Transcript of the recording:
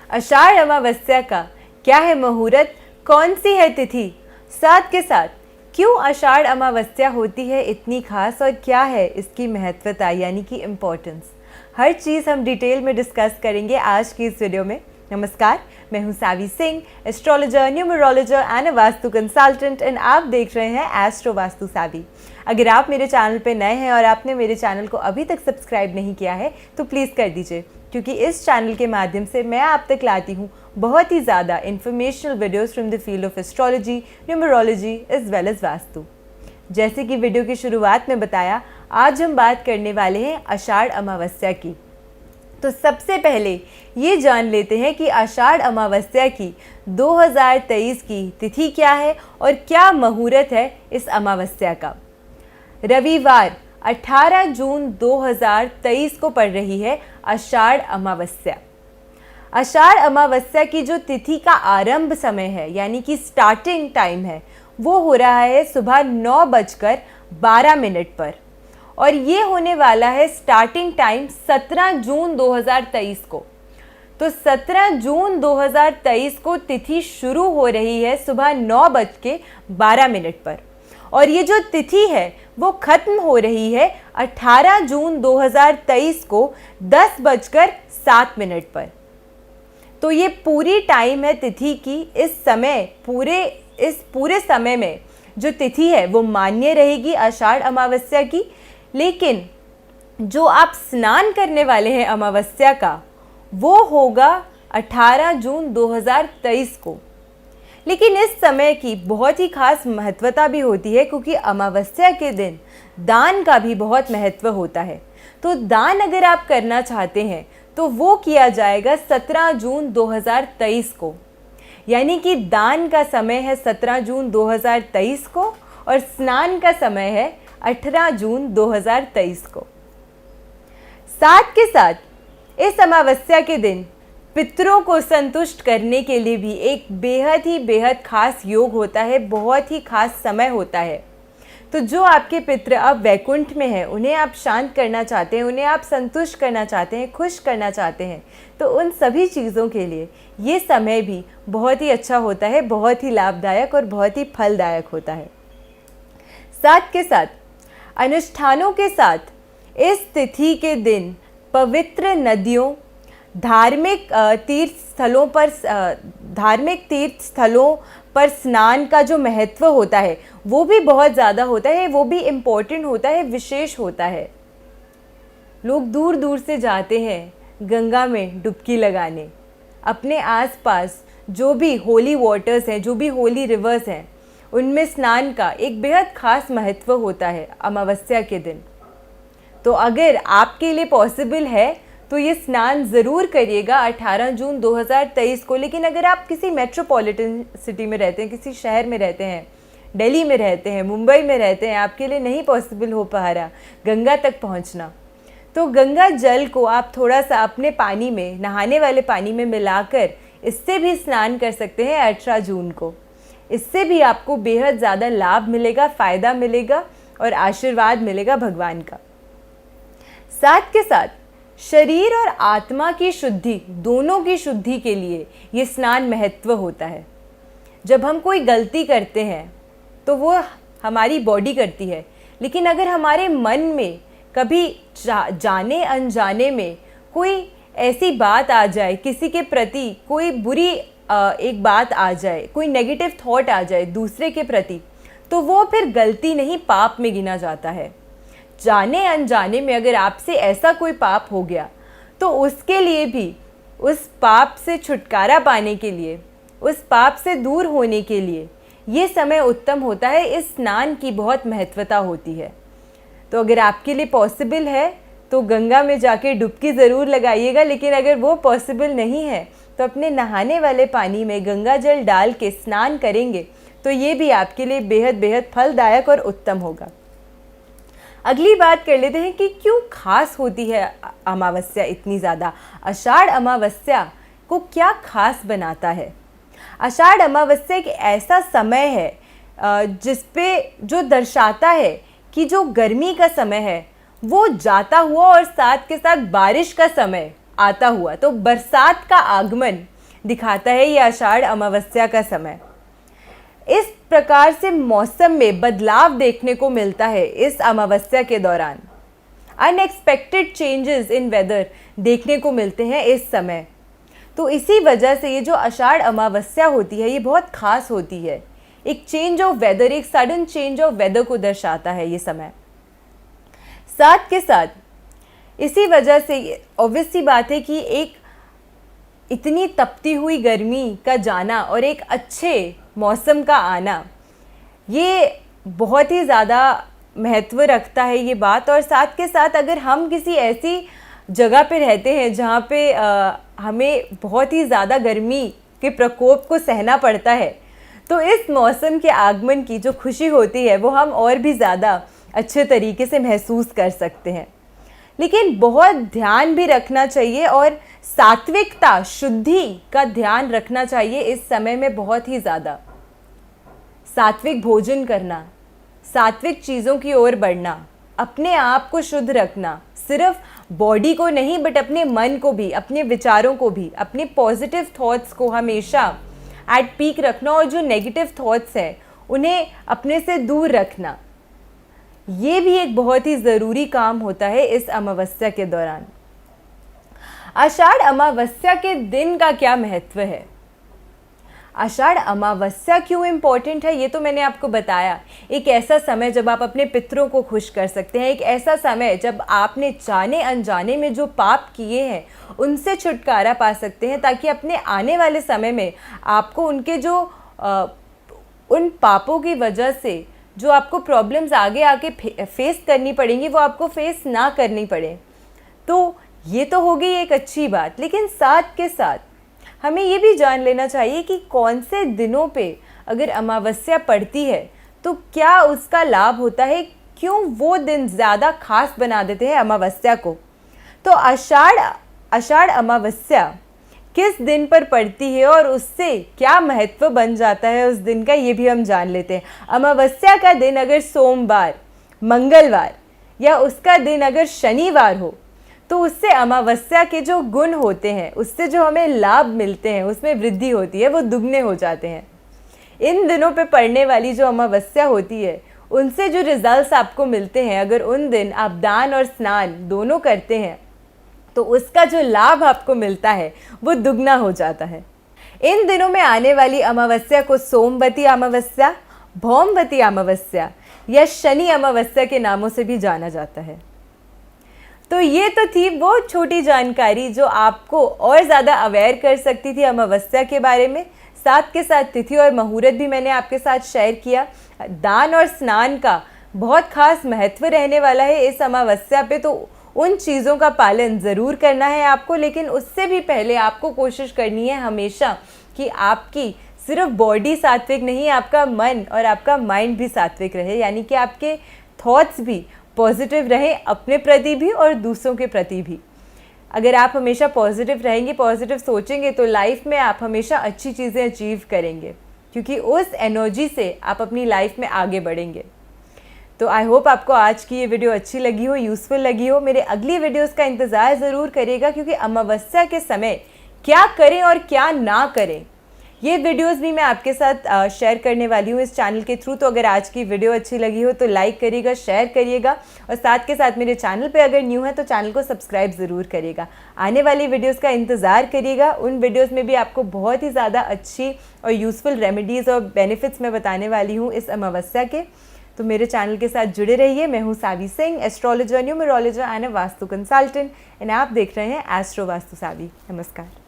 आषाढ़ अमावस्या का क्या है मुहूर्त, कौन सी है तिथि, साथ के साथ क्यों आषाढ़ अमावस्या होती है इतनी खास और क्या है इसकी महत्वता यानी कि इम्पोर्टेंस, हर चीज़ हम डिटेल में डिस्कस करेंगे आज की इस वीडियो में। नमस्कार, मैं हूं Savi Singh, astrologer, numerologer and vastu consultant and आप देख रहे हैं एस्ट्रो वास्तु सावी। अगर आप मेरे चैनल पे नए हैं और आपने मेरे चैनल को अभी तक सब्सक्राइब नहीं किया है तो प्लीज़ कर दीजिए, क्योंकि इस चैनल के माध्यम से मैं आप तक लाती हूँ बहुत ही ज़्यादा informational videos from the field of astrology, numerology as well as vastu. जैसे कि वीडियो की शुरुआत में बताया, आज हम बात करने वाले हैं आषाढ़ अमावस्या की। तो सबसे पहले ये जान लेते हैं कि आषाढ़ अमावस्या की 2023 की तिथि क्या है और क्या मुहूर्त है इस अमावस्या का। रविवार 18 जून 2023 को पड़ रही है आषाढ़ अमावस्या। आषाढ़ अमावस्या की जो तिथि का आरंभ समय है यानी कि स्टार्टिंग टाइम है वो हो रहा है सुबह 9:12 पर और ये होने वाला है स्टार्टिंग टाइम 17 जून 2023 को। तो 17 जून 2023 को तिथि शुरू हो रही है सुबह 9:12 पर और ये जो तिथि है वो ख़त्म हो रही है 18 जून 2023 को 10:07 पर। तो ये पूरी टाइम है तिथि की। इस पूरे समय में जो तिथि है वो मान्य रहेगी आषाढ़ अमावस्या की, लेकिन जो आप स्नान करने वाले हैं अमावस्या का वो होगा 18 जून 2023 को। लेकिन इस समय की बहुत ही खास महत्वता भी होती है, क्योंकि अमावस्या के दिन दान का भी बहुत महत्व होता है। तो दान अगर आप करना चाहते हैं तो वो किया जाएगा 17 जून 2023 को, यानी कि दान का समय है 17 जून 2023 को और स्नान का समय है 18 जून 2023 को। साथ के साथ इस अमावस्या के दिन पितरों को संतुष्ट करने के लिए भी एक बेहद खास योग होता है, बहुत ही खास समय होता है। तो जो आपके पितृ अब वैकुंठ में हैं, उन्हें आप शांत करना चाहते हैं, उन्हें आप संतुष्ट करना चाहते हैं, खुश करना चाहते हैं, तो उन सभी चीज़ों के लिए ये समय भी बहुत ही अच्छा होता है, बहुत ही लाभदायक और बहुत ही फलदायक होता है। साथ के साथ अनुष्ठानों के साथ इस तिथि के दिन पवित्र नदियों, धार्मिक तीर्थ स्थलों पर स्नान का जो महत्व होता है वो भी बहुत ज़्यादा होता है, वो भी इम्पोर्टेंट होता है, विशेष होता है। लोग दूर दूर से जाते हैं गंगा में डुबकी लगाने। अपने आसपास जो भी होली वाटर्स हैं, जो भी होली रिवर्स हैं, उनमें स्नान का एक बेहद खास महत्व होता है अमावस्या के दिन। तो अगर आपके लिए पॉसिबल है तो ये स्नान ज़रूर करिएगा 18 जून 2023 को। लेकिन अगर आप किसी मेट्रोपॉलिटन सिटी में रहते हैं, किसी शहर में रहते हैं, दिल्ली में रहते हैं, मुंबई में रहते हैं, आपके लिए नहीं पॉसिबल हो पा रहा गंगा तक पहुंचना, तो गंगा जल को आप थोड़ा सा अपने पानी में, नहाने वाले पानी में मिलाकर इससे भी स्नान कर सकते हैं 18 जून को। इससे भी आपको बेहद ज़्यादा लाभ मिलेगा, फ़ायदा मिलेगा और आशीर्वाद मिलेगा भगवान का। साथ के साथ शरीर और आत्मा की शुद्धि, दोनों की शुद्धि के लिए ये स्नान महत्व होता है। जब हम कोई गलती करते हैं तो वो हमारी बॉडी करती है, लेकिन अगर हमारे मन में कभी जाने अनजाने में कोई ऐसी बात आ जाए, किसी के प्रति कोई बुरी एक बात आ जाए, कोई नेगेटिव थॉट आ जाए दूसरे के प्रति, तो वो फिर गलती नहीं पाप में गिना जाता है। जाने अनजाने में अगर आपसे ऐसा कोई पाप हो गया तो उसके लिए भी, उस पाप से छुटकारा पाने के लिए, उस पाप से दूर होने के लिए ये समय उत्तम होता है। इस स्नान की बहुत महत्वता होती है। तो अगर आपके लिए पॉसिबल है तो गंगा में जाके डुबकी ज़रूर लगाइएगा, लेकिन अगर वो पॉसिबल नहीं है तो अपने नहाने वाले पानी में गंगा जल डाल के स्नान करेंगे तो ये भी आपके लिए बेहद फलदायक और उत्तम होगा। अगली बात कर लेते हैं कि क्यों खास होती है अमावस्या इतनी ज़्यादा। आषाढ़ अमावस्या को क्या खास बनाता है। आषाढ़ अमावस्या एक ऐसा समय है जिस पे जो दर्शाता है कि जो गर्मी का समय है वो जाता हुआ और साथ के साथ बारिश का समय आता हुआ, तो बरसात का आगमन दिखाता है ये आषाढ़ अमावस्या का समय। इस प्रकार से मौसम में बदलाव देखने को मिलता है इस अमावस्या के दौरान। अनएक्सपेक्टेड चेंजेस इन वेदर देखने को मिलते हैं इस समय। तो इसी वजह से ये जो आषाढ़ अमावस्या होती है ये बहुत ख़ास होती है। एक चेंज ऑफ वेदर, एक सडन चेंज ऑफ वेदर को दर्शाता है ये समय। साथ के साथ इसी वजह से ऑब्वियस सी बात है कि एक इतनी तपती हुई गर्मी का जाना और एक अच्छे मौसम का आना, ये बहुत ही ज़्यादा महत्व रखता है ये बात। और साथ के साथ अगर हम किसी ऐसी जगह पे रहते हैं जहाँ पे हमें बहुत ही ज़्यादा गर्मी के प्रकोप को सहना पड़ता है, तो इस मौसम के आगमन की जो खुशी होती है वो हम और भी ज़्यादा अच्छे तरीके से महसूस कर सकते हैं। लेकिन बहुत ध्यान भी रखना चाहिए और सात्विकता, शुद्धि का ध्यान रखना चाहिए इस समय में। बहुत ही ज़्यादा सात्विक भोजन करना, सात्विक चीज़ों की ओर बढ़ना, अपने आप को शुद्ध रखना, सिर्फ बॉडी को नहीं बट अपने मन को भी, अपने विचारों को भी, अपने पॉजिटिव थॉट्स को हमेशा एट पीक रखना और जो नेगेटिव थॉट्स हैं उन्हें अपने से दूर रखना, ये भी एक बहुत ही ज़रूरी काम होता है इस अमावस्या के दौरान। आषाढ़ अमावस्या के दिन का क्या महत्व है? आषाढ़ अमावस्या क्यों इम्पॉर्टेंट है ये तो मैंने आपको बताया। एक ऐसा समय जब आप अपने पितरों को खुश कर सकते हैं, एक ऐसा समय जब आपने जाने अनजाने में जो पाप किए हैं उनसे छुटकारा पा सकते हैं, ताकि अपने आने वाले समय में आपको उनके जो उन पापों की वजह से जो आपको प्रॉब्लम्स आगे आके फेस करनी पड़ेंगी वो आपको फेस ना करनी पड़े। तो ये तो होगी एक अच्छी बात, लेकिन साथ के साथ हमें ये भी जान लेना चाहिए कि कौन से दिनों पे अगर अमावस्या पड़ती है तो क्या उसका लाभ होता है, क्यों वो दिन ज़्यादा खास बना देते हैं अमावस्या को। तो आषाढ़ अमावस्या किस दिन पर पड़ती है और उससे क्या महत्व बन जाता है उस दिन का, ये भी हम जान लेते हैं। अमावस्या का दिन अगर सोमवार, मंगलवार या उसका दिन अगर शनिवार हो तो उससे अमावस्या के जो गुण होते हैं, उससे जो हमें लाभ मिलते हैं, उसमें वृद्धि होती है, वो दुगने हो जाते हैं। इन दिनों पे पड़ने वाली जो अमावस्या होती है उनसे जो रिजल्ट्स आपको मिलते हैं, अगर उन दिन आप दान और स्नान दोनों करते हैं तो उसका जो लाभ आपको मिलता है वो दुगना हो जाता है। इन दिनों में आने वाली अमावस्या को सोमवती अमावस्या, भौमवती अमावस्या या शनि अमावस्या के नामों से भी जाना जाता है। तो ये तो थी वो छोटी जानकारी जो आपको और ज़्यादा अवेयर कर सकती थी अमावस्या के बारे में। साथ के साथ तिथि और मुहूर्त भी मैंने आपके साथ शेयर किया। दान और स्नान का बहुत खास महत्व रहने वाला है इस अमावस्या पे, तो उन चीज़ों का पालन ज़रूर करना है आपको। लेकिन उससे भी पहले आपको कोशिश करनी है हमेशा कि आपकी सिर्फ बॉडी सात्विक नहीं, आपका मन और आपका माइंड भी सात्विक रहे, यानी कि आपके थॉट्स भी पॉजिटिव रहे अपने प्रति भी और दूसरों के प्रति भी। अगर आप हमेशा पॉजिटिव रहेंगे, पॉजिटिव सोचेंगे, तो लाइफ में आप हमेशा अच्छी चीज़ें अचीव करेंगे, क्योंकि उस एनर्जी से आप अपनी लाइफ में आगे बढ़ेंगे। तो आई होप आपको आज की ये वीडियो अच्छी लगी हो, यूज़फुल लगी हो। मेरे अगली वीडियोस का इंतज़ार ज़रूर करिएगा, क्योंकि अमावस्या के समय क्या करें और क्या ना करें ये वीडियोस भी मैं आपके साथ शेयर करने वाली हूँ इस चैनल के थ्रू। तो अगर आज की वीडियो अच्छी लगी हो तो लाइक करिएगा, शेयर करिएगा और साथ के साथ मेरे चैनल पे अगर न्यू है तो चैनल को सब्सक्राइब ज़रूर करिएगा। आने वाली वीडियोस का इंतज़ार करिएगा। उन वीडियोस में भी आपको बहुत ही ज़्यादा अच्छी और यूज़फुल रेमेडीज़ और बेनिफिट्स मैं बताने वाली हूँ इस अमावस्या के। तो मेरे चैनल के साथ जुड़े रहिए। मैं हूँ Savi Singh, astrologer, numerologer and a vastu consultant, and आप देख रहे हैं एस्ट्रो वास्तु सावी। नमस्कार।